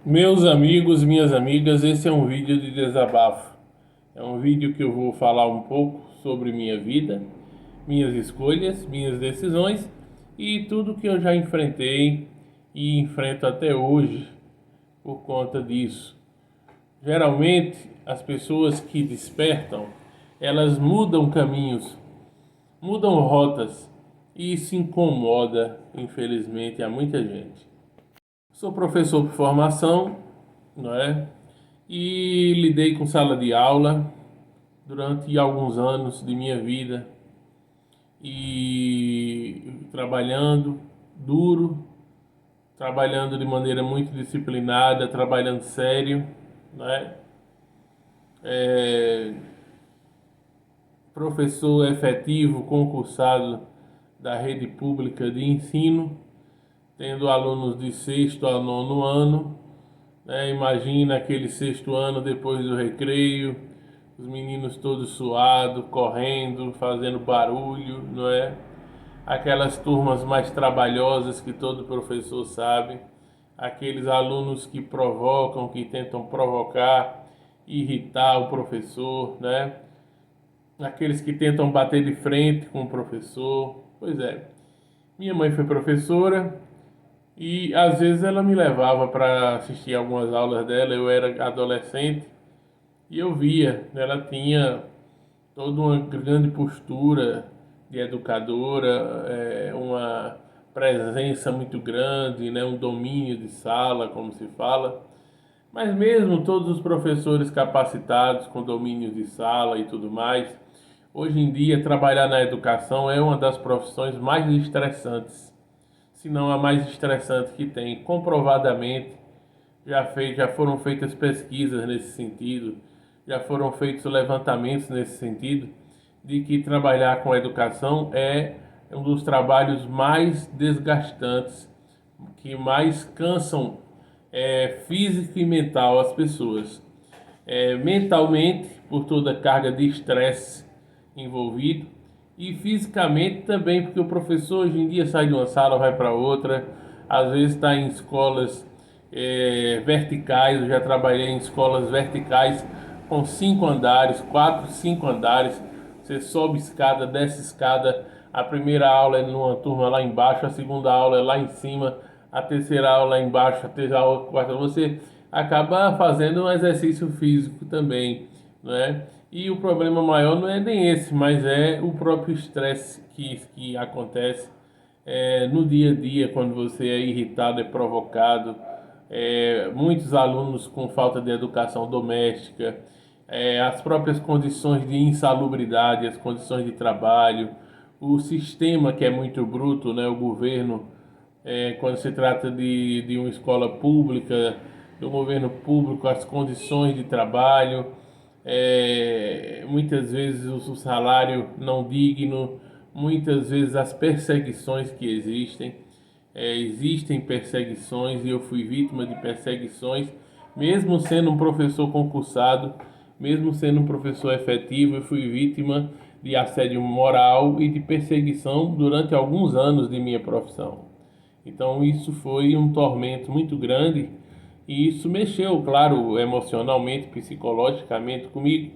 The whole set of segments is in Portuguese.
Meus amigos, minhas amigas, esse é um vídeo de desabafo. É um vídeo que eu vou falar um pouco sobre minha vida, minhas escolhas, minhas decisões e tudo que eu já enfrentei e enfrento até hoje por conta disso. Geralmente, as pessoas que despertam, elas mudam caminhos, mudam rotas e isso incomoda, infelizmente, a muita gente. Sou professor por formação, não é? E lidei com sala de aula durante alguns anos de minha vida e trabalhando duro, trabalhando de maneira muito disciplinada, trabalhando sério, né? É, Professor efetivo, concursado da rede pública de ensino, tendo alunos de sexto a nono ano, né? Imagina aquele sexto ano depois do recreio, os meninos todos suados, correndo, fazendo barulho, não é? Aquelas turmas mais trabalhosas que todo professor sabe, aqueles alunos que provocam, que tentam provocar, irritar o professor, né? Aqueles que tentam bater de frente com o professor. Pois é, minha mãe foi professora e às vezes ela me levava para assistir algumas aulas dela. Eu era adolescente e eu via, ela tinha toda uma grande postura de educadora, uma presença muito grande, né, um domínio de sala, como se fala. Mas mesmo todos os professores capacitados com domínio de sala e tudo mais, hoje em dia trabalhar na educação é uma das profissões mais estressantes, se não a mais estressante que tem. Comprovadamente, já foram feitas pesquisas nesse sentido, já foram feitos levantamentos nesse sentido, de que trabalhar com educação é um dos trabalhos mais desgastantes, que mais cansam físico e mental as pessoas. Mentalmente, por toda a carga de estresse envolvido, e fisicamente também, porque o professor hoje em dia sai de uma sala, vai para outra, às vezes está em escolas verticais. Eu já trabalhei em escolas verticais com 5 andares, 4, 5 andares. Você sobe escada, desce escada. A primeira aula é numa turma lá embaixo, a segunda aula é lá em cima, a terceira aula lá embaixo, a terceira aula, a quarta. Você acaba fazendo um exercício físico também, não é? E o problema maior não é nem esse, mas é o próprio estresse que acontece no dia a dia, quando você é irritado, é provocado. Muitos alunos com falta de educação doméstica, as próprias condições de insalubridade, as condições de trabalho, o sistema que é muito bruto, né? O governo, quando se trata de uma escola pública, do governo público, as condições de trabalho, muitas vezes o salário não digno, muitas vezes as perseguições que existem. Existem perseguições e eu fui vítima de perseguições, mesmo sendo um professor concursado, mesmo sendo um professor efetivo. Eu fui vítima de assédio moral e de perseguição durante alguns anos de minha profissão. Então isso foi um tormento muito grande e isso mexeu, claro, emocionalmente, psicologicamente comigo,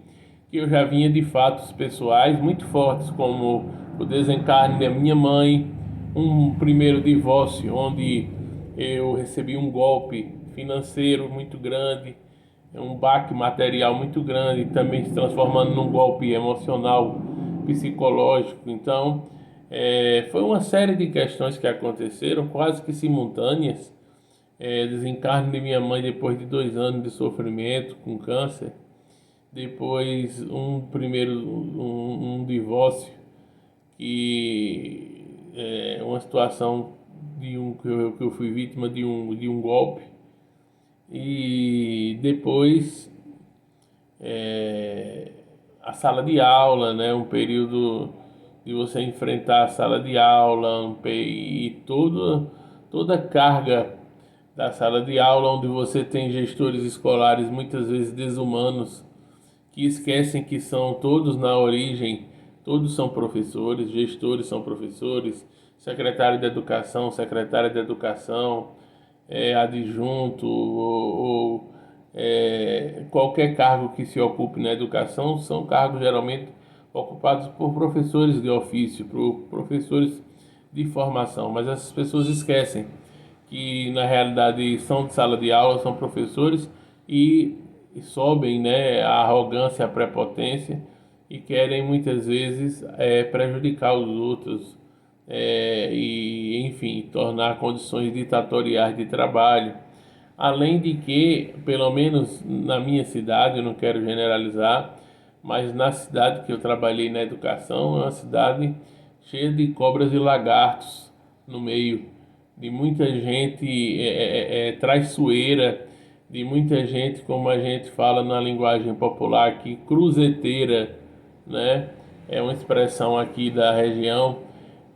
que eu já vinha de fatos pessoais muito fortes, como o desencarne da minha mãe, um primeiro divórcio onde eu recebi um golpe financeiro muito grande, um baque material muito grande, também se transformando num golpe emocional, psicológico. Então, foi uma série de questões que aconteceram quase que simultâneas. Desencarne de minha mãe depois de 2 anos de sofrimento com câncer, depois um divórcio, que é uma situação que eu fui vítima de um golpe, e depois é, a sala de aula, né? Um período de você enfrentar a sala de aula, e toda a carga da sala de aula, onde você tem gestores escolares muitas vezes desumanos, que esquecem que são todos na origem, todos são professores, gestores são professores, secretário de educação, secretária de educação, adjunto ou qualquer cargo que se ocupe na educação, são cargos geralmente ocupados por professores de ofício, por professores de formação, mas essas pessoas esquecem que na realidade são de sala de aula, são professores e sobem, né, a arrogância, a prepotência e querem muitas vezes prejudicar os outros e, enfim, tornar condições ditatoriais de trabalho. Além de que, pelo menos na minha cidade, eu não quero generalizar, mas na cidade que eu trabalhei na educação, é uma cidade cheia de cobras e lagartos no meio, de muita gente traiçoeira, de muita gente, como a gente fala na linguagem popular aqui, cruzeteira, né? É uma expressão aqui da região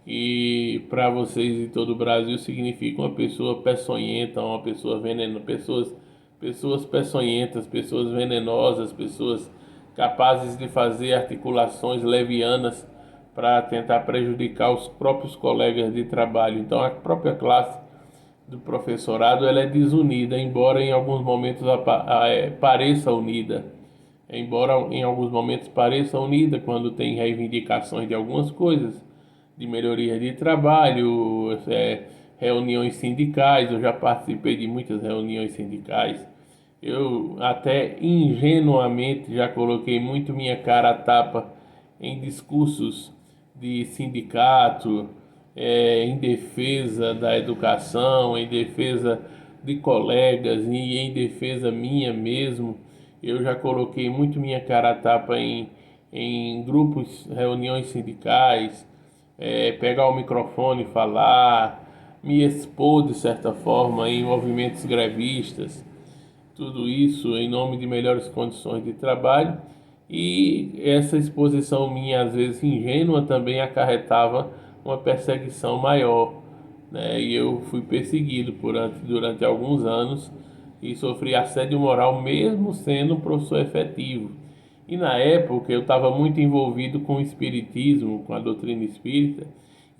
e para vocês de todo o Brasil significa uma pessoa peçonhenta, uma pessoa venenosa, pessoas peçonhentas, pessoas venenosas, pessoas capazes de fazer articulações levianas para tentar prejudicar os próprios colegas de trabalho. Então a própria classe do professorado ela é desunida, embora em alguns momentos pareça unida. Embora em alguns momentos pareça unida quando tem reivindicações de algumas coisas, de melhoria de trabalho, reuniões sindicais, eu já participei de muitas reuniões sindicais. Eu até ingenuamente já coloquei muito minha cara a tapa em discursos de sindicato, em defesa da educação, em defesa de colegas e em defesa minha mesmo. Eu já coloquei muito minha cara a tapa em grupos, reuniões sindicais, pegar o microfone, falar, me expor de certa forma em movimentos grevistas, tudo isso em nome de melhores condições de trabalho. E essa exposição minha, às vezes ingênua, também acarretava uma perseguição maior, né? E eu fui perseguido durante alguns anos e sofri assédio moral mesmo sendo um professor efetivo. E na época eu estava muito envolvido com o espiritismo, com a doutrina espírita,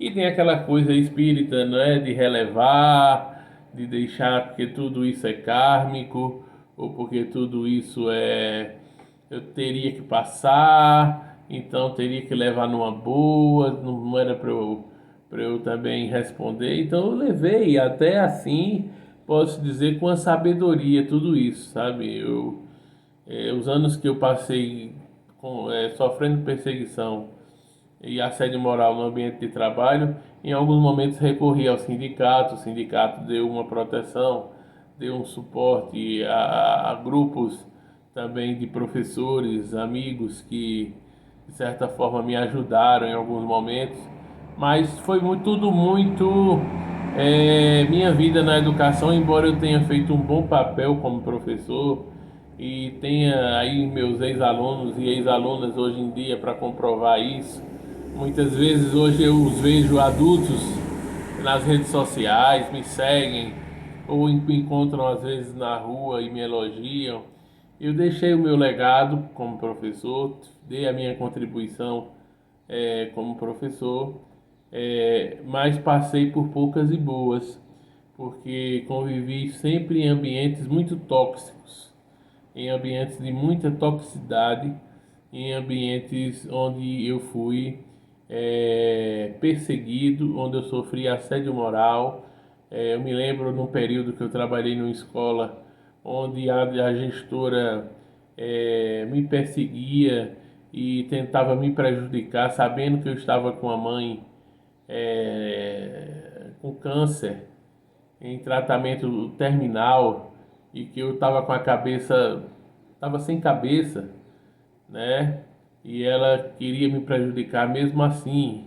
e tem aquela coisa espírita, não é, de relevar, de deixar porque tudo isso é kármico, ou porque tudo isso eu teria que passar, então teria que levar numa boa, não era para eu também responder. Então eu levei até assim, posso dizer, com a sabedoria tudo isso, sabe? Os anos que eu passei sofrendo perseguição e assédio moral no ambiente de trabalho, em alguns momentos recorri ao sindicato, o sindicato deu uma proteção, deu um suporte a grupos também de professores, amigos que de certa forma me ajudaram em alguns momentos, mas foi tudo muito minha vida na educação, embora eu tenha feito um bom papel como professor e tenha aí meus ex-alunos e ex-alunas hoje em dia para comprovar isso. Muitas vezes hoje eu os vejo adultos nas redes sociais, me seguem ou me encontram às vezes na rua e me elogiam. Eu deixei o meu legado como professor, dei a minha contribuição como professor, mas passei por poucas e boas, porque convivi sempre em ambientes muito tóxicos, em ambientes de muita toxicidade, em ambientes onde eu fui perseguido, onde eu sofri assédio moral. Eu me lembro num período que eu trabalhei numa escola onde a gestora me perseguia e tentava me prejudicar, sabendo que eu estava com a mãe com câncer em tratamento terminal e que eu estava com a cabeça, estava sem cabeça, né? E ela queria me prejudicar mesmo assim.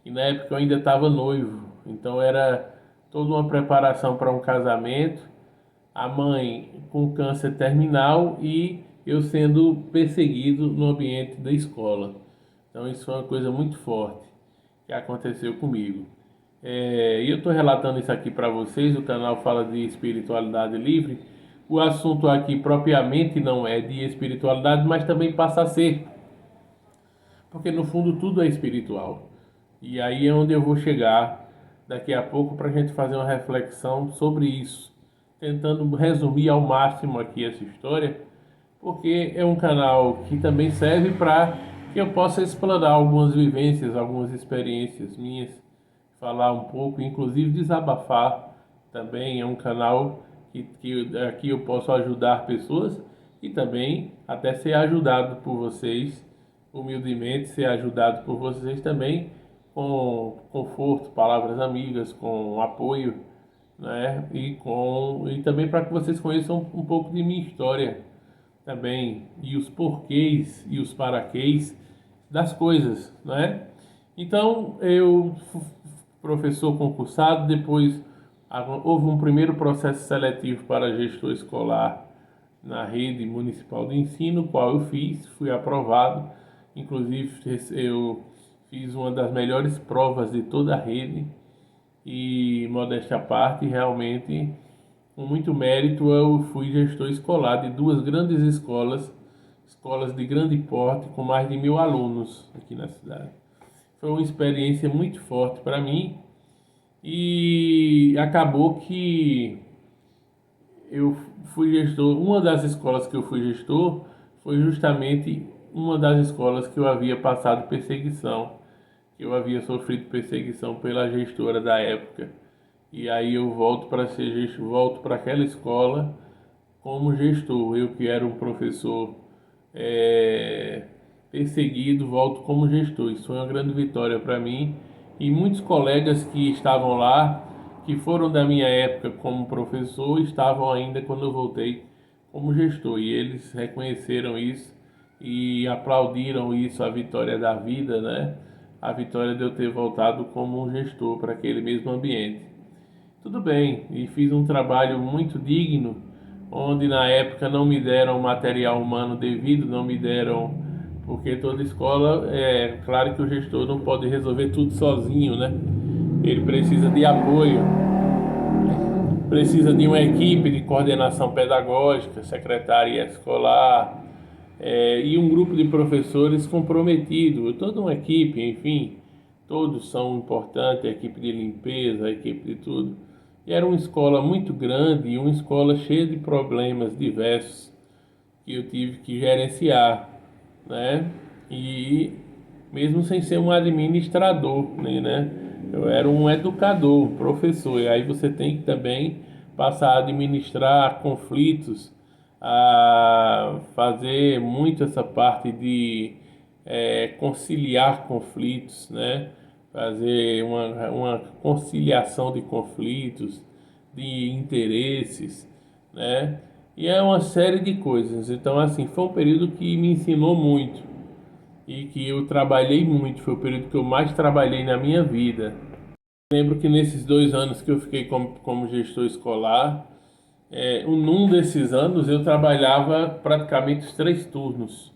E na época eu ainda estava noivo, então era toda uma preparação para um casamento. A mãe com câncer terminal e eu sendo perseguido no ambiente da escola. Então isso foi uma coisa muito forte que aconteceu comigo. E eu estou relatando isso aqui para vocês. O canal fala de espiritualidade livre. O assunto aqui propriamente não é de espiritualidade, mas também passa a ser, porque no fundo tudo é espiritual. E aí é onde eu vou chegar daqui a pouco para a gente fazer uma reflexão sobre isso. tentando resumir ao máximo aqui essa história, porque é um canal que também serve para que eu possa explorar algumas vivências, algumas experiências minhas, falar um pouco, inclusive desabafar. Também é um canal que aqui eu posso ajudar pessoas e também até ser ajudado por vocês, humildemente ser ajudado por vocês também, com conforto, palavras amigas, com apoio, né? E também para que vocês conheçam um pouco de minha história também, e os porquês e os paraquês das coisas, né? Então, professor concursado, depois houve um primeiro processo seletivo para gestor escolar na rede municipal de ensino, qual eu fiz, fui aprovado, inclusive eu fiz uma das melhores provas de toda a rede e, modéstia à parte, realmente, com muito mérito, eu fui gestor escolar de duas grandes escolas, escolas de grande porte, com mais de 1.000 alunos aqui na cidade. Foi uma experiência muito forte para mim e acabou que eu fui gestor. Uma das escolas que eu fui gestor foi justamente uma das escolas que eu havia passado perseguição, que eu havia sofrido perseguição pela gestora da época. E aí eu volto para ser gestor, volto para aquela escola como gestor. Eu que era um professor perseguido, volto como gestor. Isso foi uma grande vitória para mim e muitos colegas que estavam lá, que foram da minha época como professor, estavam ainda quando eu voltei como gestor e eles reconheceram isso e aplaudiram isso, a vitória da vida, né? A vitória de eu ter voltado como um gestor para aquele mesmo ambiente. Tudo bem, e fiz um trabalho muito digno, onde na época não me deram material humano devido, não me deram, porque toda escola, é claro que o gestor não pode resolver tudo sozinho, né? Ele precisa de apoio, precisa de uma equipe de coordenação pedagógica, secretaria escolar, e um grupo de professores comprometido, toda uma equipe, enfim, todos são importantes, a equipe de limpeza, a equipe de tudo. E era uma escola muito grande e uma escola cheia de problemas diversos que eu tive que gerenciar, né? E mesmo sem ser um administrador, né? Eu era um educador, um professor, e aí você tem que também passar a administrar conflitos, a fazer muito essa parte de conciliar conflitos, né? Fazer uma conciliação de conflitos, de interesses, né? E é uma série de coisas. Então, assim, foi um período que me ensinou muito e que eu trabalhei muito. Foi o período que eu mais trabalhei na minha vida. Lembro que nesses 2 anos que eu fiquei como gestor escolar, num desses anos eu trabalhava praticamente os 3 turnos.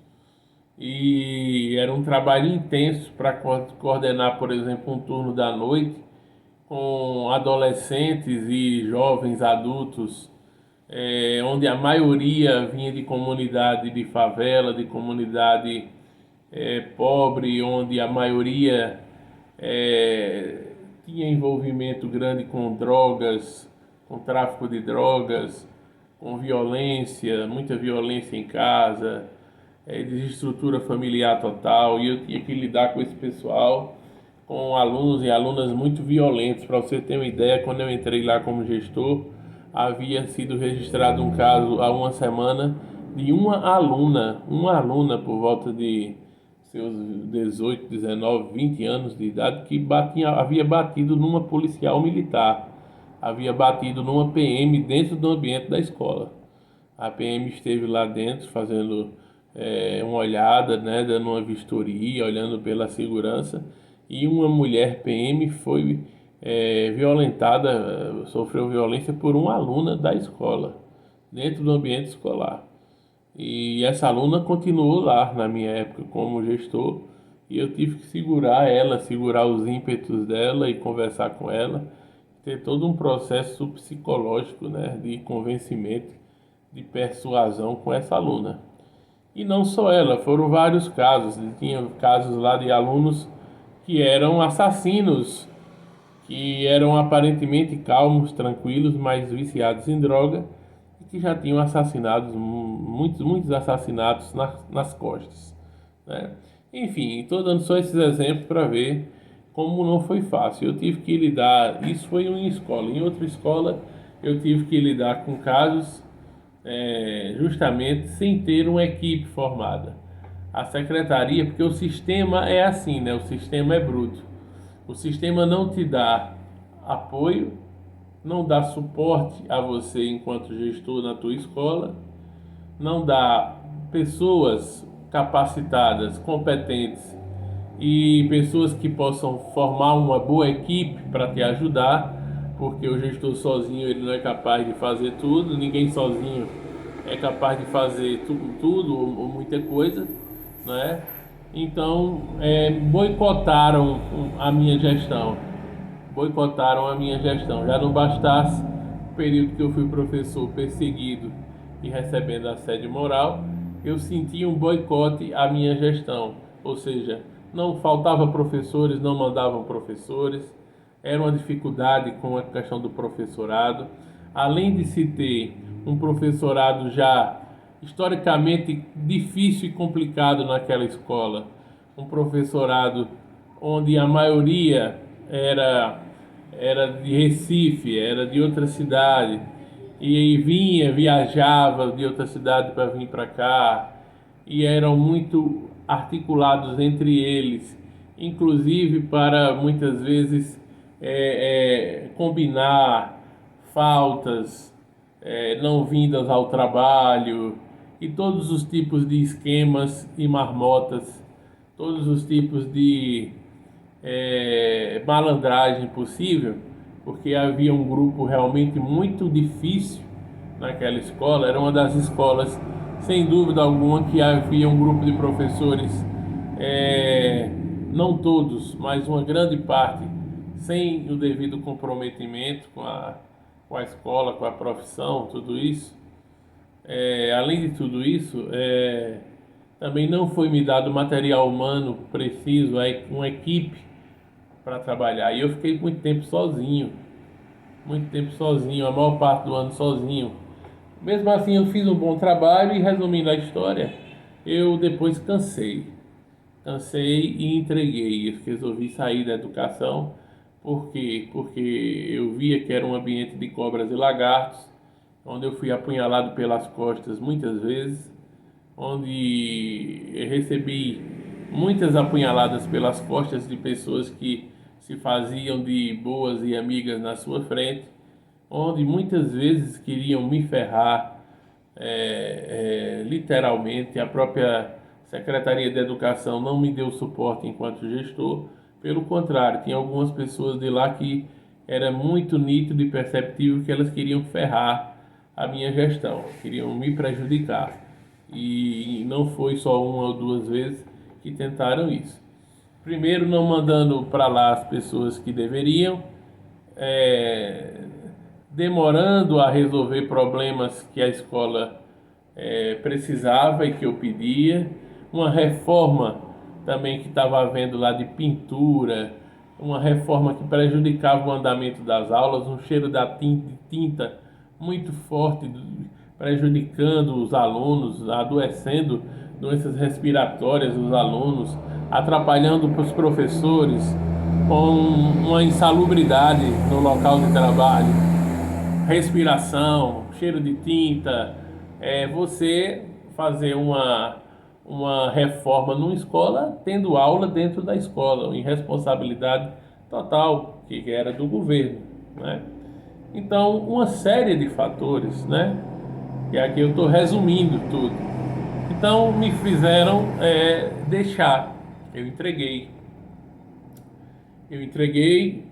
E era um trabalho intenso para coordenar, por exemplo, um turno da noite com adolescentes e jovens adultos, onde a maioria vinha de comunidade de favela, de comunidade pobre, onde a maioria tinha envolvimento grande com drogas, com tráfico de drogas, com violência, muita violência em casa, desestrutura familiar total, e eu tinha que lidar com esse pessoal, com alunos e alunas muito violentos. Para você ter uma ideia, quando eu entrei lá como gestor, havia sido registrado um caso há uma semana de uma aluna por volta de seus 18, 19, 20 anos de idade, que havia batido numa policial militar, havia batido numa PM dentro do ambiente da escola. A PM esteve lá dentro fazendo uma olhada, né, dando uma vistoria, olhando pela segurança, e uma mulher PM foi violentada, sofreu violência por uma aluna da escola, dentro do ambiente escolar. E essa aluna continuou lá na minha época como gestor, e eu tive que segurar ela, segurar os ímpetos dela e conversar com ela, ter todo um processo psicológico, né, de convencimento, de persuasão com essa aluna. E não só ela, foram vários casos. Tinha casos lá de alunos que eram assassinos, que eram aparentemente calmos, tranquilos, mas viciados em droga e que já tinham assassinados, muitos assassinatos nas costas, né? Enfim, estou dando só esses exemplos para ver como não foi fácil. Eu tive que lidar, isso foi em uma escola, em outra escola eu tive que lidar com casos justamente sem ter uma equipe formada. A secretaria, porque o sistema é assim, né? O sistema é bruto. O sistema não te dá apoio, não dá suporte a você enquanto gestor na tua escola, não dá pessoas capacitadas, competentes e pessoas que possam formar uma boa equipe para te ajudar, porque o gestor sozinho ele não é capaz de fazer tudo, ninguém sozinho é capaz de fazer tudo ou muita coisa, né? Então, boicotaram a minha gestão, boicotaram a minha gestão. Já não bastasse o período que eu fui professor perseguido e recebendo assédio moral, eu senti um boicote à minha gestão, ou seja, não faltava professores, não mandavam professores, era uma dificuldade com a questão do professorado, além de se ter um professorado já historicamente difícil e complicado naquela escola, um professorado onde a maioria era era de Recife, era de outra cidade, e viajava de outra cidade para vir para cá, e eram muito articulados entre eles, inclusive para muitas vezes combinar faltas, não vindas ao trabalho, e todos os tipos de esquemas e marmotas, todos os tipos de malandragem possível, porque havia um grupo realmente muito difícil naquela escola. Era uma das escolas, sem dúvida alguma, que havia um grupo de professores, é, não todos, mas uma grande parte, sem o devido comprometimento com a escola, com a profissão, tudo isso. Além de tudo isso, também não foi me dado material humano preciso, uma equipe para trabalhar. E eu fiquei muito tempo sozinho, a maior parte do ano sozinho. Mesmo assim, eu fiz um bom trabalho e, resumindo a história, eu depois cansei e entreguei. Eu resolvi sair da educação. Por quê? Porque eu via que era um ambiente de cobras e lagartos, onde eu fui apunhalado pelas costas muitas vezes, onde eu recebi muitas apunhaladas pelas costas de pessoas que se faziam de boas e amigas na sua frente, onde muitas vezes queriam me ferrar, literalmente. A própria Secretaria de Educação não me deu suporte enquanto gestor, pelo contrário, tinha algumas pessoas de lá que era muito nítido e perceptível que elas queriam ferrar a minha gestão, queriam me prejudicar. E não foi só uma ou duas vezes que tentaram isso. Primeiro, não mandando para lá as pessoas que deveriam, é, demorando a resolver problemas que a escola precisava e que eu pedia, uma reforma também que estava havendo lá de pintura, uma reforma que prejudicava o andamento das aulas, um cheiro de tinta muito forte, prejudicando os alunos, adoecendo doenças respiratórias dos alunos, atrapalhando os professores, com uma insalubridade no local de trabalho, respiração, cheiro de tinta. Você fazer uma reforma numa escola tendo aula dentro da escola, em responsabilidade total que era do governo, né? Então, uma série de fatores, né? E aqui eu estou resumindo tudo. Então, me fizeram deixar. Eu entreguei. Eu entreguei,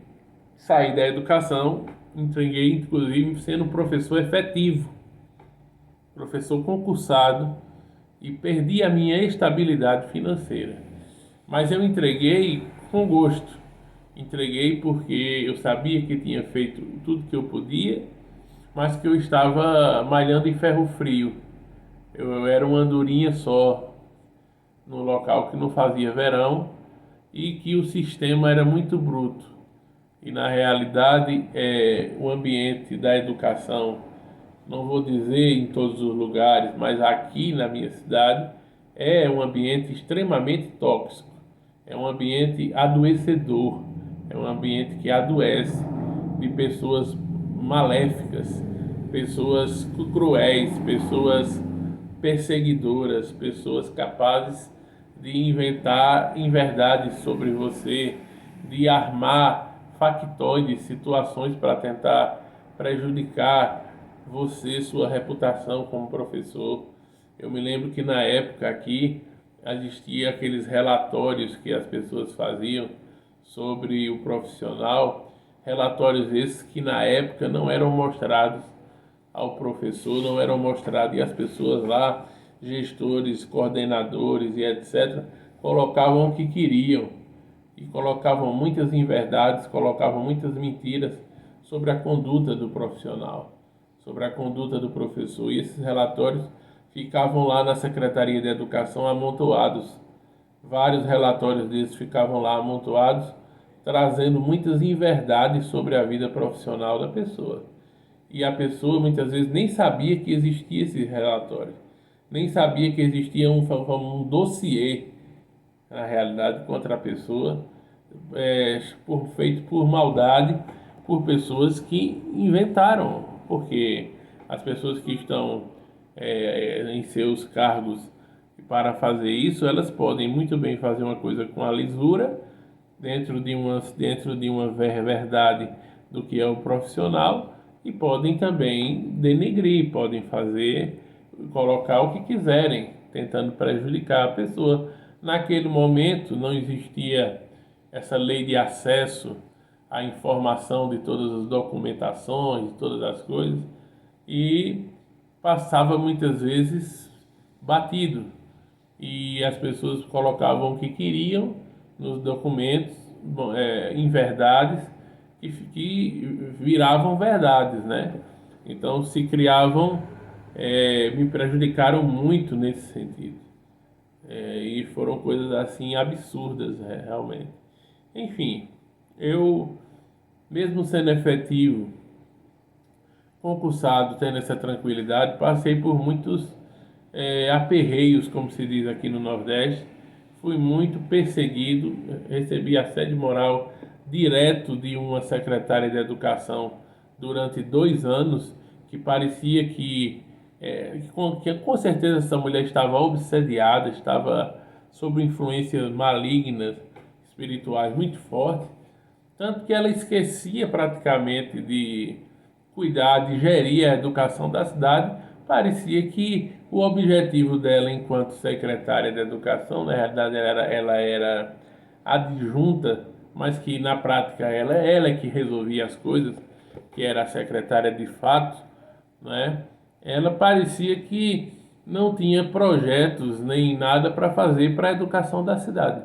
saí da educação, entreguei inclusive sendo um professor efetivo, professor concursado, e perdi a minha estabilidade financeira. Mas eu entreguei com gosto. Entreguei porque eu sabia que tinha feito tudo que eu podia, mas que eu estava malhando em ferro frio. Eu era uma andorinha só, num local que não fazia verão e que o sistema era muito bruto. e na realidade o ambiente da educação, não vou dizer em todos os lugares, mas aqui na minha cidade, é um ambiente extremamente tóxico, é um ambiente adoecedor, é um ambiente que adoece de pessoas maléficas, pessoas cruéis, pessoas perseguidoras, pessoas capazes de inventar inverdades sobre você, de armar factoides, situações para tentar prejudicar você, sua reputação como professor. Eu me lembro que na época aqui existia aqueles relatórios que as pessoas faziam sobre o profissional, relatórios esses que na época não eram mostrados ao professor, não eram mostrados, e as pessoas lá, gestores, coordenadores e etc., colocavam o que queriam e colocavam muitas inverdades, colocavam muitas mentiras sobre a conduta do profissional, sobre a conduta do professor. E esses relatórios ficavam lá na Secretaria de Educação amontoados. Vários relatórios desses ficavam lá amontoados, trazendo muitas inverdades sobre a vida profissional da pessoa. E a pessoa muitas vezes nem sabia que existia esse relatório, nem sabia que existia um dossiê, na realidade, contra a pessoa, feito por maldade, por pessoas que inventaram, porque as pessoas que estão em seus cargos para fazer isso, elas podem muito bem fazer uma coisa com a lisura, dentro de uma verdade do que é o profissional, e podem também denegrir, podem fazer, colocar o que quiserem, tentando prejudicar a pessoa. Naquele momento não existia essa lei de acesso à informação de todas as documentações, de todas as coisas, e passava muitas vezes batido, e as pessoas colocavam o que queriam nos documentos, em verdades que viravam verdades, né? Então se criavam, me prejudicaram muito nesse sentido. E foram coisas assim absurdas, realmente. Enfim, eu, mesmo sendo efetivo, concursado, tendo essa tranquilidade, passei por muitos aperreios, como se diz aqui no Nordeste. Fui muito perseguido, recebi assédio moral direto de uma secretária de educação durante 2 anos, que parecia que com certeza essa mulher estava obsediada, estava sob influências malignas, espirituais muito fortes, tanto que ela esquecia praticamente de cuidar, de gerir a educação da cidade. Parecia que o objetivo dela enquanto secretária de educação, na realidade ela era adjunta, mas que na prática ela é que resolvia as coisas, que era a secretária de fato, né? Ela parecia que não tinha projetos nem nada para fazer para a educação da cidade.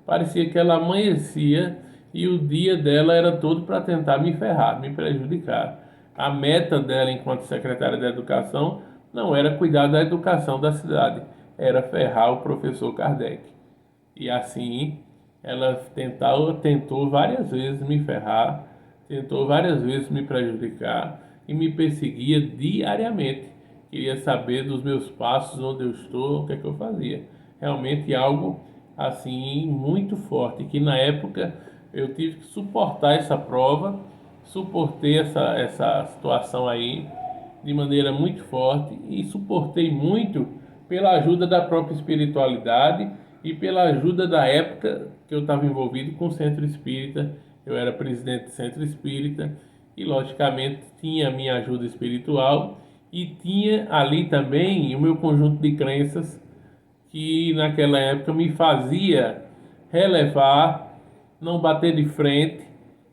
Parecia que ela amanhecia e o dia dela era todo para tentar me ferrar, me prejudicar. A meta dela enquanto secretária de educação não era cuidar da educação da cidade, era ferrar o professor Kardec. E assim ela tentou várias vezes me ferrar, tentou várias vezes me prejudicar e me perseguia diariamente. Queria saber dos meus passos, onde eu estou, o que é que eu fazia. Realmente algo assim muito forte, que na época eu tive que suportar essa prova, suportei essa situação aí de maneira muito forte e suportei muito pela ajuda da própria espiritualidade e pela ajuda da época que eu estava envolvido com o Centro Espírita. Eu era presidente do Centro Espírita e, logicamente, tinha a minha ajuda espiritual e tinha ali também o meu conjunto de crenças que naquela época me fazia relevar, não bater de frente,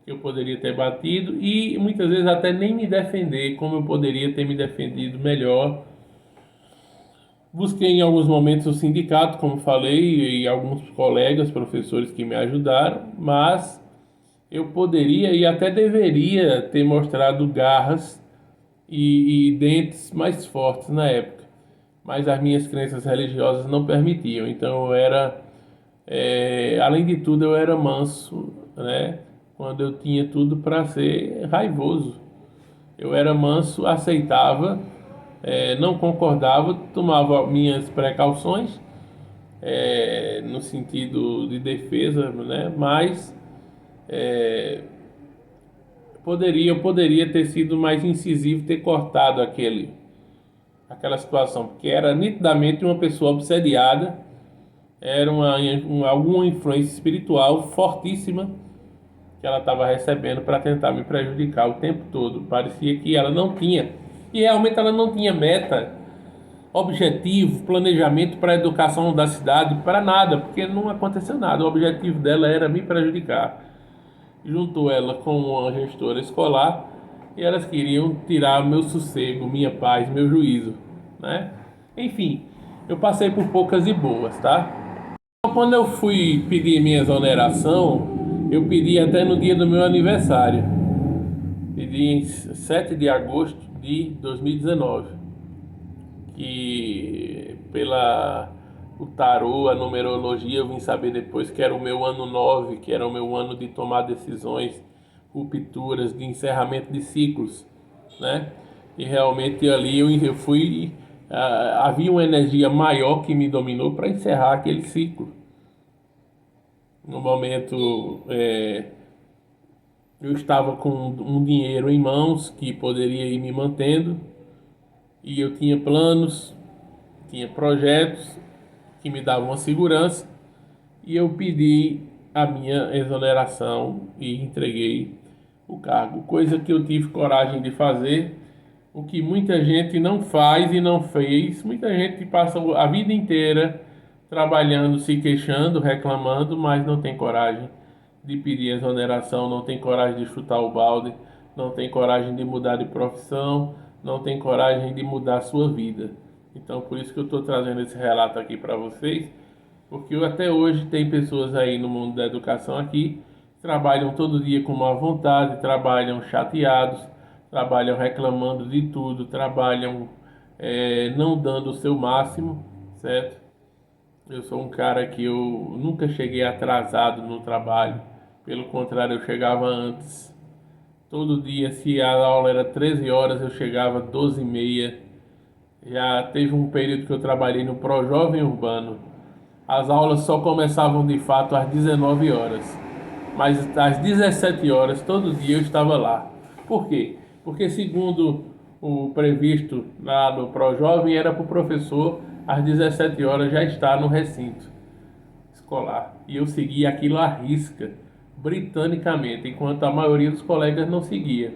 que eu poderia ter batido, e muitas vezes até nem me defender, como eu poderia ter me defendido melhor. Busquei em alguns momentos o sindicato, como falei, e alguns colegas, professores que me ajudaram, mas eu poderia e até deveria ter mostrado garras e dentes mais fortes na época, mas as minhas crenças religiosas não permitiam. Então além de tudo, eu era manso, né? quando eu tinha tudo para ser raivoso. Eu era manso, aceitava, não concordava, tomava minhas precauções, no sentido de defesa, né? Mas eu poderia ter sido mais incisivo, ter cortado aquela situação, porque era nitidamente uma pessoa obsediada, era alguma influência espiritual fortíssima que ela estava recebendo para tentar me prejudicar o tempo todo. Parecia que ela não tinha, e realmente ela não tinha meta, objetivo, planejamento para a educação da cidade, para nada, porque não aconteceu nada. O objetivo dela era me prejudicar. Juntou ela com uma gestora escolar e elas queriam tirar meu sossego, minha paz, meu juízo, né? Enfim, eu passei por poucas e boas, tá? Quando eu fui pedir minha exoneração, eu pedi até no dia do meu aniversário. Pedi em 7 de agosto de 2019. Que pela o tarô, a numerologia, eu vim saber depois que era o meu ano 9, que era o meu ano de tomar decisões, rupturas, de encerramento de ciclos, né? E realmente ali eu fui, havia uma energia maior que me dominou para encerrar aquele ciclo. No momento, eu estava com um dinheiro em mãos que poderia ir me mantendo, e eu tinha planos, tinha projetos que me davam uma segurança, e eu pedi a minha exoneração e entreguei o cargo, coisa que eu tive coragem de fazer, o que muita gente não faz e não fez. Muita gente passa a vida inteira trabalhando, se queixando, reclamando, mas não tem coragem de pedir exoneração, não tem coragem de chutar o balde, não tem coragem de mudar de profissão, não tem coragem de mudar a sua vida. Então, por isso que eu estou trazendo esse relato aqui para vocês, porque até hoje tem pessoas aí no mundo da educação aqui que trabalham todo dia com má vontade, trabalham chateados, trabalham reclamando de tudo, trabalham não dando o seu máximo, certo? Eu sou um cara que eu nunca cheguei atrasado no trabalho, pelo contrário, eu chegava antes. Todo dia, se a aula era 13 horas, eu chegava 12h30. Já teve um período que eu trabalhei no Projovem Urbano. As aulas só começavam de fato às 19 horas, mas às 17 horas todo dia eu estava lá. Por quê? Porque segundo o previsto lá no Projovem, era para o professor às 17 horas já estar no recinto escolar. E eu seguia aquilo à risca, britanicamente, enquanto a maioria dos colegas não seguia.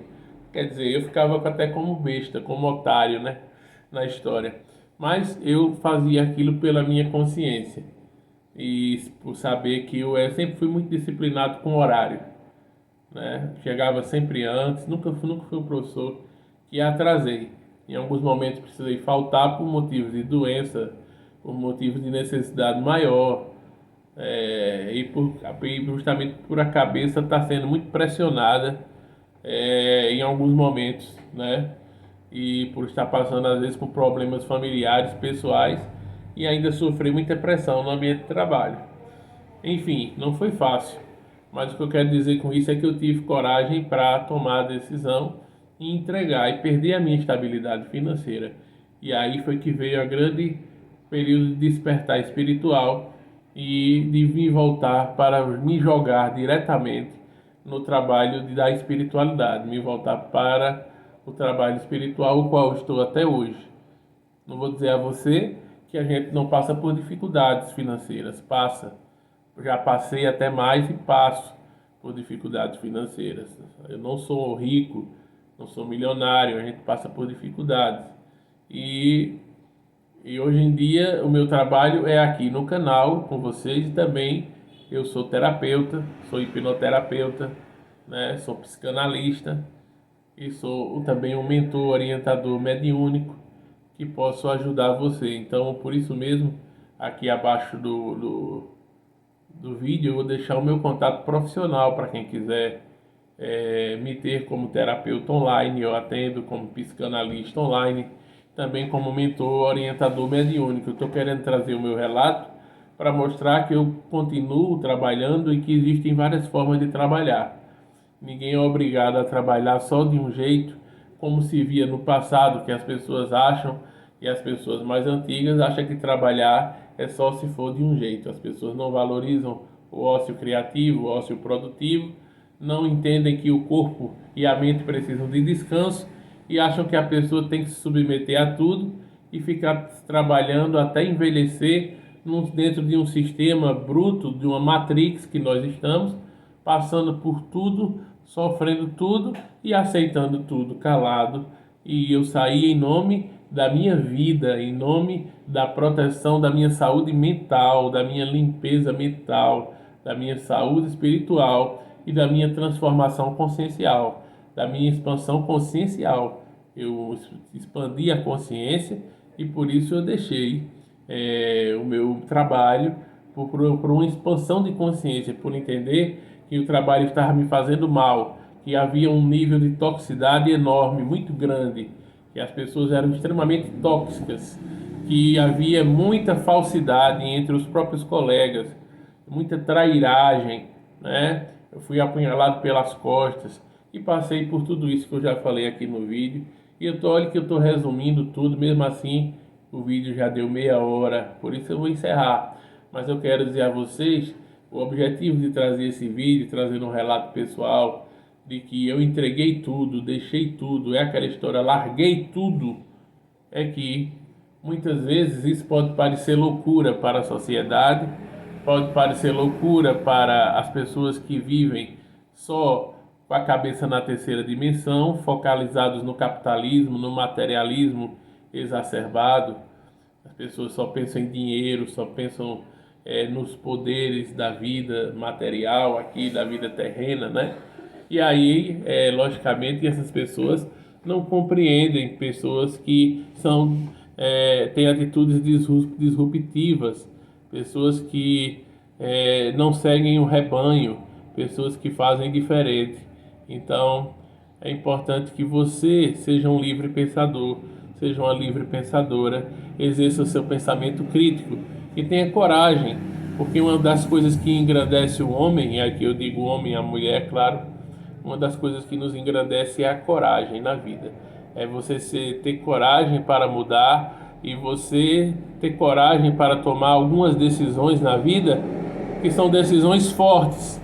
Quer dizer, eu ficava até como besta, como otário, né, na história. Mas eu fazia aquilo pela minha consciência e por saber que eu sempre fui muito disciplinado com horário, né? Chegava sempre antes, nunca fui um professor que atrasei. Em alguns momentos precisei faltar por motivos de doença, por motivos de necessidade maior, e justamente por a cabeça estar sendo muito pressionada, em alguns momentos, né? E por estar passando às vezes por problemas familiares, pessoais, e ainda sofrer muita pressão no ambiente de trabalho. Enfim, não foi fácil, mas o que eu quero dizer com isso é que eu tive coragem para tomar a decisão e entregar e perder a minha estabilidade financeira. E aí foi que veio a grande período de despertar espiritual e de vir voltar para me jogar diretamente no trabalho da espiritualidade, me voltar para o trabalho espiritual, o qual estou até hoje. Não vou dizer a você que a gente não passa por dificuldades financeiras, passa. Já passei até mais e passo por dificuldades financeiras. Eu não sou rico, não sou milionário, a gente passa por dificuldades. E, e hoje em dia o meu trabalho é aqui no canal com vocês, e também eu sou terapeuta, sou hipnoterapeuta, né? Sou psicanalista e sou também um mentor, orientador mediúnico que posso ajudar você. Então, por isso mesmo, aqui abaixo do vídeo eu vou deixar o meu contato profissional para quem quiser me ter como terapeuta online. Eu atendo como psicanalista online, também como mentor, orientador mediúnico. Eu estou querendo trazer o meu relato para mostrar que eu continuo trabalhando e que existem várias formas de trabalhar. ninguém é obrigado a trabalhar só de um jeito, como se via no passado, que as pessoas acham, e as pessoas mais antigas acham que trabalhar é só se for de um jeito. As pessoas não valorizam o ócio criativo, o ócio produtivo, não entendem que o corpo e a mente precisam de descanso e acham que a pessoa tem que se submeter a tudo e ficar trabalhando até envelhecer dentro de um sistema bruto, de uma matrix que nós estamos, passando por tudo, sofrendo tudo e aceitando tudo calado. E eu saí em nome da minha vida, em nome da proteção da minha saúde mental, da minha limpeza mental, da minha saúde espiritual e da minha transformação consciencial, da minha expansão consciencial. Eu expandi a consciência e por isso eu deixei o meu trabalho por uma expansão de consciência, por entender que o trabalho estava me fazendo mal, que havia um nível de toxicidade enorme, muito grande, que as pessoas eram extremamente tóxicas, que havia muita falsidade entre os próprios colegas, muita trairagem, né? Eu fui apunhalado pelas costas e passei por tudo isso que eu já falei aqui no vídeo. E olha que eu estou resumindo tudo, mesmo assim o vídeo já deu meia hora, por isso eu vou encerrar. Mas eu quero dizer a vocês, o objetivo de trazer esse vídeo, trazer um relato pessoal, de que eu entreguei tudo, deixei tudo, é aquela história, larguei tudo, é que muitas vezes isso pode parecer loucura para a sociedade, pode parecer loucura para as pessoas que vivem só com a cabeça na terceira dimensão, focalizados no capitalismo, no materialismo exacerbado. As pessoas só pensam em dinheiro, só pensam nos poderes da vida material aqui, da vida terrena, né? E aí, logicamente, essas pessoas não compreendem pessoas que têm atitudes disruptivas, pessoas que não seguem o rebanho, pessoas que fazem diferente. Então, é importante que você seja um livre pensador, seja uma livre pensadora, exerça o seu pensamento crítico e tenha coragem, porque uma das coisas que engrandece o homem, e aqui eu digo homem, a mulher, claro, uma das coisas que nos engrandece é a coragem na vida. É você ter coragem para mudar e você ter coragem para tomar algumas decisões na vida que são decisões fortes,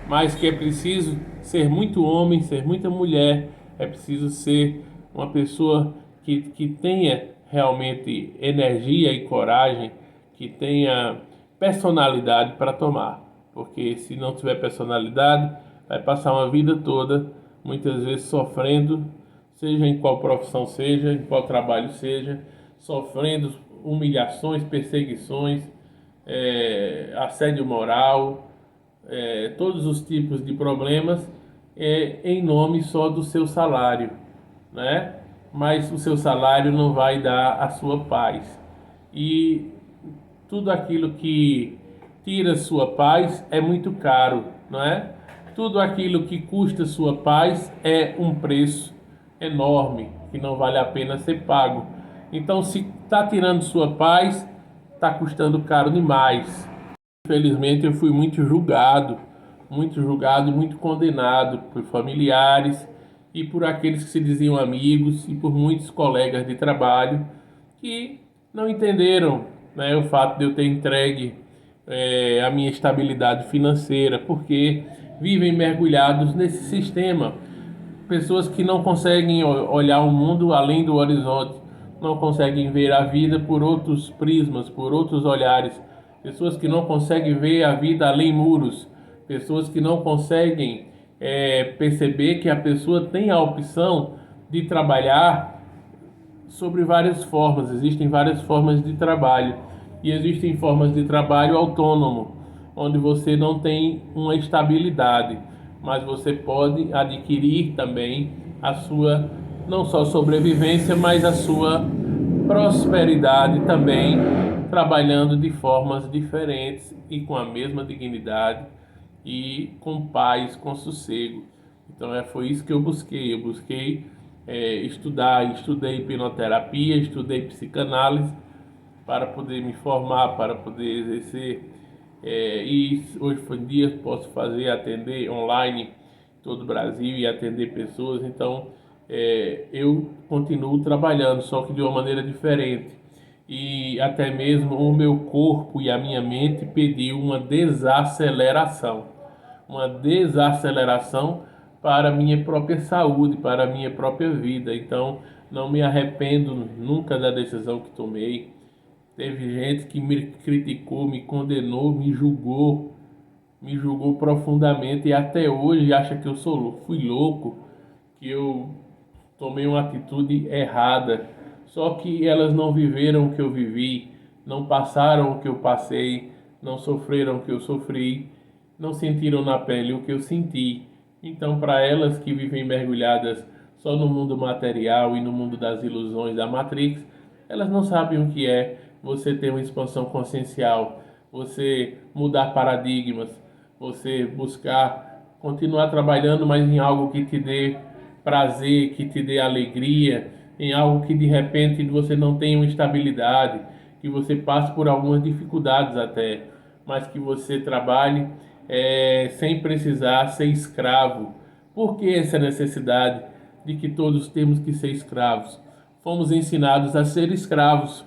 mas que é preciso ser muito homem, ser muita mulher, é preciso ser uma pessoa que tenha realmente energia e coragem, que tenha personalidade para tomar, porque se não tiver personalidade, vai passar uma vida toda, muitas vezes sofrendo, seja em qual profissão seja, em qual trabalho seja, sofrendo humilhações, perseguições, assédio moral, todos os tipos de problemas em nome só do seu salário, né? Mas o seu salário não vai dar a sua paz. E tudo aquilo que tira sua paz é muito caro, não é? Tudo aquilo que custa sua paz é um preço enorme que não vale a pena ser pago. Então, se está tirando sua paz, está custando caro demais. Infelizmente, eu fui muito julgado, muito condenado por familiares e por aqueles que se diziam amigos e por muitos colegas de trabalho que não entenderam, né, o fato de eu ter entregue a minha estabilidade financeira, porque vivem mergulhados nesse sistema. Pessoas que não conseguem olhar o mundo além do horizonte, não conseguem ver a vida por outros prismas, por outros olhares. Pessoas que não conseguem ver a vida além muros. Pessoas que não conseguem perceber que a pessoa tem a opção de trabalhar sobre várias formas. Existem várias formas de trabalho. E existem formas de trabalho autônomo, onde você não tem uma estabilidade, mas você pode adquirir também a sua, não só sobrevivência, mas a sua prosperidade também, trabalhando de formas diferentes e com a mesma dignidade e com paz, com sossego. Então foi isso que eu busquei. Eu busquei estudar, estudei hipnoterapia, estudei psicanálise para poder me formar, para poder exercer. E hoje em dia posso fazer, atender online todo o Brasil e atender pessoas. Então, eu continuo trabalhando, só que de uma maneira diferente. E até mesmo o meu corpo e a minha mente pediu uma desaceleração para a minha própria saúde, para a minha própria vida. Então, não me arrependo nunca da decisão que tomei. Teve gente que me criticou, me condenou, me julgou profundamente e até hoje acha que eu fui louco, que eu tomei uma atitude errada. Só que elas não viveram o que eu vivi, não passaram o que eu passei, não sofreram o que eu sofri, não sentiram na pele o que eu senti. Então, para elas que vivem mergulhadas só no mundo material e no mundo das ilusões da Matrix, elas não sabem o que é você ter uma expansão consciencial, você mudar paradigmas, você buscar continuar trabalhando, mas em algo que te dê prazer, que te dê alegria, em algo que de repente você não tenha uma estabilidade, que você passe por algumas dificuldades até, mas que você trabalhe sem precisar ser escravo. Por que essa necessidade de que todos temos que ser escravos? Fomos ensinados a ser escravos.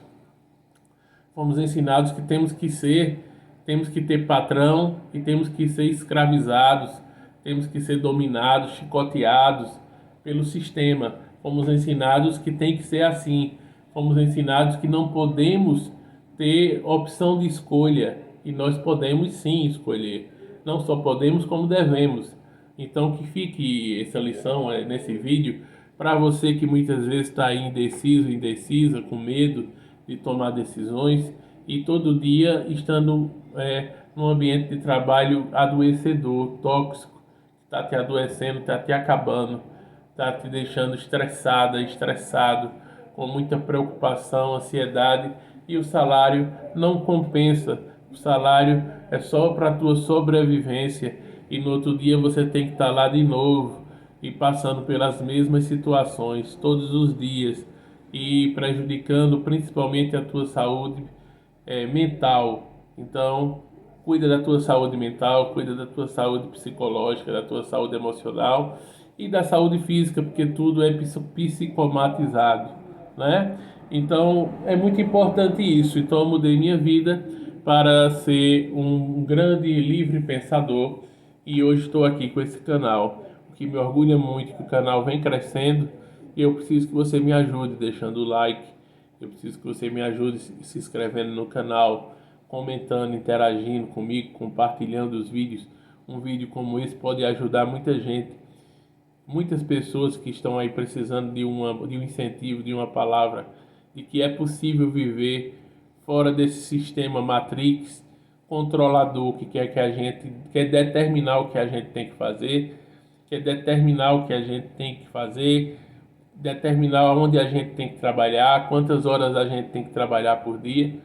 Fomos ensinados que temos que ter patrão e temos que ser escravizados, temos que ser dominados, chicoteados pelo sistema. Fomos ensinados que tem que ser assim. Fomos ensinados que não podemos ter opção de escolha e nós podemos sim escolher. Não só podemos, como devemos. Então, que fique essa lição nesse vídeo para você que muitas vezes está indeciso, indecisa, com medo de tomar decisões e todo dia estando num ambiente de trabalho adoecedor, tóxico, está te adoecendo, está te acabando, está te deixando estressada, estressado, com muita preocupação, ansiedade e o salário não compensa. O salário é só para a tua sobrevivência e no outro dia você tem que estar lá de novo e passando pelas mesmas situações todos os dias e prejudicando principalmente a tua saúde mental. Então, cuida da tua saúde mental, cuida da tua saúde psicológica, da tua saúde emocional e da saúde física, porque tudo é psicomatizado, né? Então, é muito importante isso. Então, eu mudei minha vida para ser um grande livre pensador e hoje estou aqui com esse canal, o que me orgulha muito que o canal vem crescendo e eu preciso que você me ajude deixando o like, eu preciso que você me ajude se inscrevendo no canal, comentando, interagindo comigo, compartilhando os vídeos. Um vídeo como esse pode ajudar muita gente, muitas pessoas que estão aí precisando de um incentivo, de uma palavra, de que é possível viver fora desse sistema Matrix controlador que a gente quer determinar o que a gente tem que fazer, quer determinar o que a gente tem que fazer, determinar onde a gente tem que trabalhar, quantas horas a gente tem que trabalhar por dia,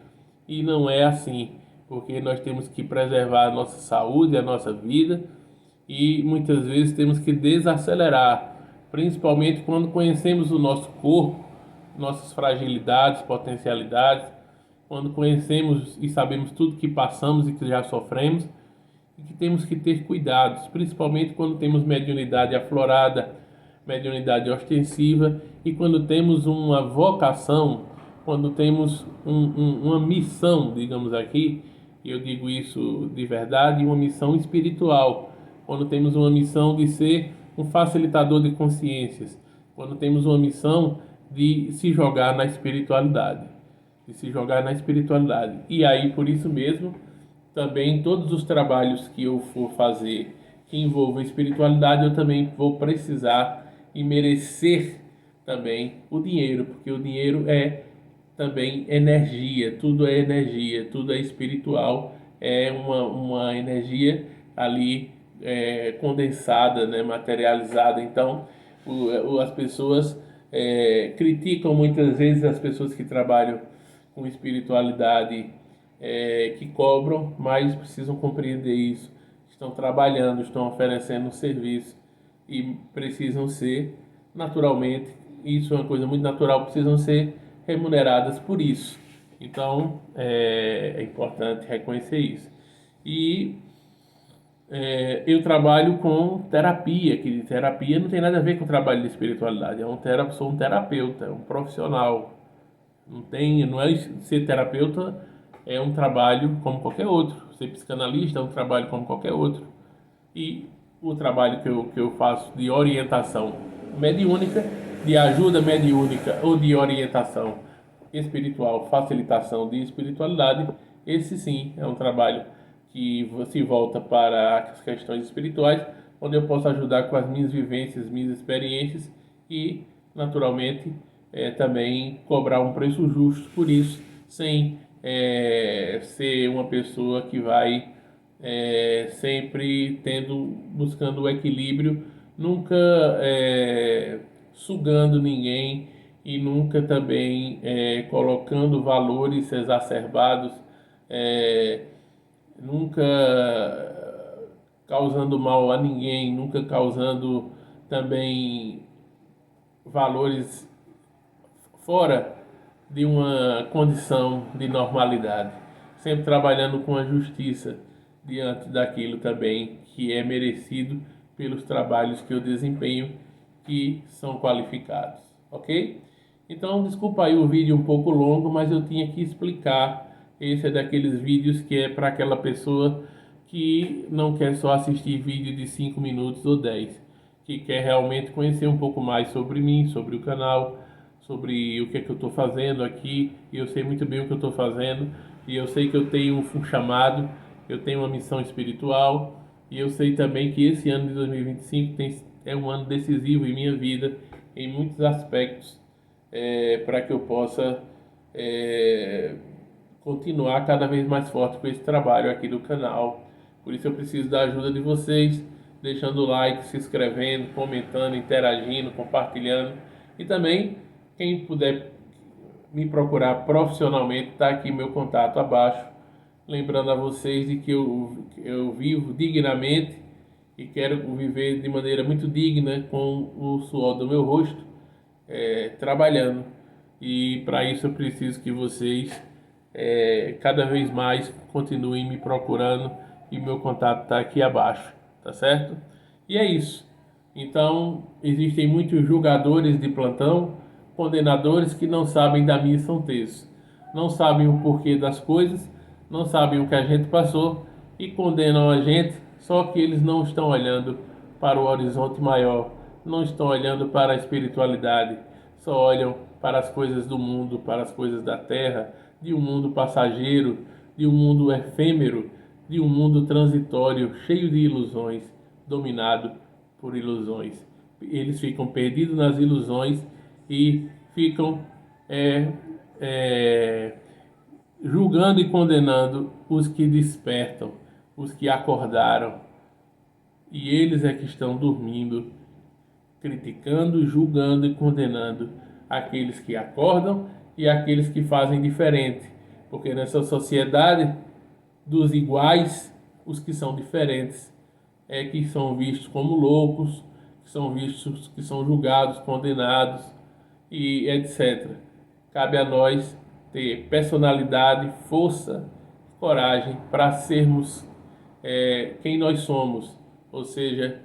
e não é assim, porque nós temos que preservar a nossa saúde, a nossa vida, e muitas vezes temos que desacelerar, principalmente quando conhecemos o nosso corpo, nossas fragilidades, potencialidades, quando conhecemos e sabemos tudo que passamos e que já sofremos, e que temos que ter cuidados, principalmente quando temos mediunidade aflorada, mediunidade ostensiva e quando temos uma vocação, quando temos uma missão, digamos aqui, e eu digo isso de verdade, uma missão espiritual, quando temos uma missão de ser um facilitador de consciências, quando temos uma missão de se jogar na espiritualidade, de se jogar na espiritualidade. E aí, por isso mesmo, também todos os trabalhos que eu for fazer que envolvam espiritualidade, eu também vou precisar e merecer também o dinheiro, porque o dinheiro é também energia, tudo é espiritual, é uma energia ali condensada, né, materializada. Então, as pessoas criticam muitas vezes as pessoas que trabalham com espiritualidade, que cobram, mas precisam compreender isso. Estão trabalhando, estão oferecendo um serviço e precisam ser, naturalmente, isso é uma coisa muito natural, precisam ser remuneradas por isso. Então, é importante reconhecer isso. E eu trabalho com terapia, que terapia não tem nada a ver com o trabalho de espiritualidade. Sou um terapeuta, um profissional. Não é ser terapeuta, é um trabalho como qualquer outro. Ser psicanalista é um trabalho como qualquer outro. E o trabalho que eu faço de orientação mediúnica, de ajuda mediúnica ou de orientação espiritual, facilitação de espiritualidade, esse sim é um trabalho que se volta para as questões espirituais, onde eu posso ajudar com as minhas vivências, minhas experiências e, naturalmente, também cobrar um preço justo por isso, sem ser uma pessoa que vai sempre buscando o equilíbrio, nunca sugando ninguém e nunca também colocando valores exacerbados, é, nunca causando mal a ninguém, nunca causando também valores fora de uma condição de normalidade, sempre trabalhando com a justiça diante daquilo também que é merecido pelos trabalhos que eu desempenho, que são qualificados, ok? Então, desculpa aí o vídeo um pouco longo, mas eu tinha que explicar. Esse é daqueles vídeos que é para aquela pessoa que não quer só assistir vídeo de 5 minutos ou 10, que quer realmente conhecer um pouco mais sobre mim, sobre o canal, sobre o que é que eu estou fazendo aqui. E eu sei muito bem o que eu estou fazendo, e eu sei que eu tenho um chamado, eu tenho uma missão espiritual, e eu sei também que esse ano de 2025 é um ano decisivo em minha vida, em muitos aspectos, para que eu possa continuar cada vez mais forte com esse trabalho aqui do canal. Por isso eu preciso da ajuda de vocês, deixando o like, se inscrevendo, comentando, interagindo, compartilhando. E também, quem puder me procurar profissionalmente, está aqui meu contato abaixo. Lembrando a vocês de que eu vivo dignamente e quero viver de maneira muito digna com o suor do meu rosto, trabalhando. E para isso eu preciso que vocês cada vez mais continuem me procurando, e meu contato está aqui abaixo, tá certo? E é isso. Então, existem muitos julgadores de plantão, condenadores que não sabem da missa um terço, não sabem o porquê das coisas, não sabem o que a gente passou e condenam a gente, só que eles não estão olhando para o horizonte maior, não estão olhando para a espiritualidade, só olham para as coisas do mundo, para as coisas da terra, de um mundo passageiro, de um mundo efêmero, de um mundo transitório, cheio de ilusões, dominado por ilusões. Eles ficam perdidos nas ilusões e ficam julgando e condenando os que despertam, os que acordaram. E eles é que estão dormindo, criticando, julgando e condenando aqueles que acordam e aqueles que fazem diferente. Porque nessa sociedade dos iguais, os que são diferentes é que são vistos como loucos, que são vistos, que são julgados, condenados e etc. Cabe a nós ter personalidade, força, coragem para sermos quem nós somos, ou seja,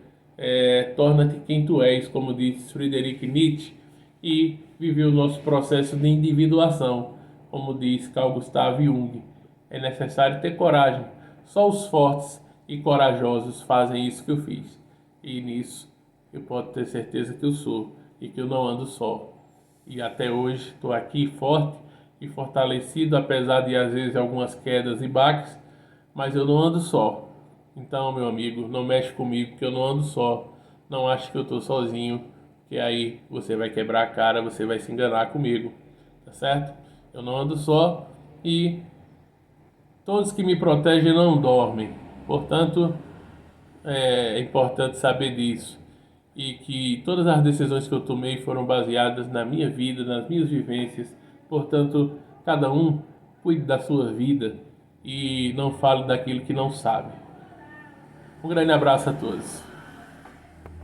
torna-te quem tu és, como diz Friedrich Nietzsche, e viver o nosso processo de individuação, como diz Carl Gustav Jung. É necessário ter coragem. Só os fortes e corajosos fazem isso que eu fiz. E nisso eu posso ter certeza que eu sou e que eu não ando só. E até hoje estou aqui forte e fortalecido, apesar de às vezes algumas quedas e baques, mas eu não ando só. Então, meu amigo, não mexe comigo que eu não ando só. Não acho que eu estou sozinho, que aí você vai quebrar a cara, você vai se enganar comigo, tá certo? Eu não ando só e todos que me protegem não dormem. Portanto, é importante saber disso. E que todas as decisões que eu tomei foram baseadas na minha vida, nas minhas vivências. Portanto, cada um cuide da sua vida e não fale daquilo que não sabe. Um grande abraço a todos.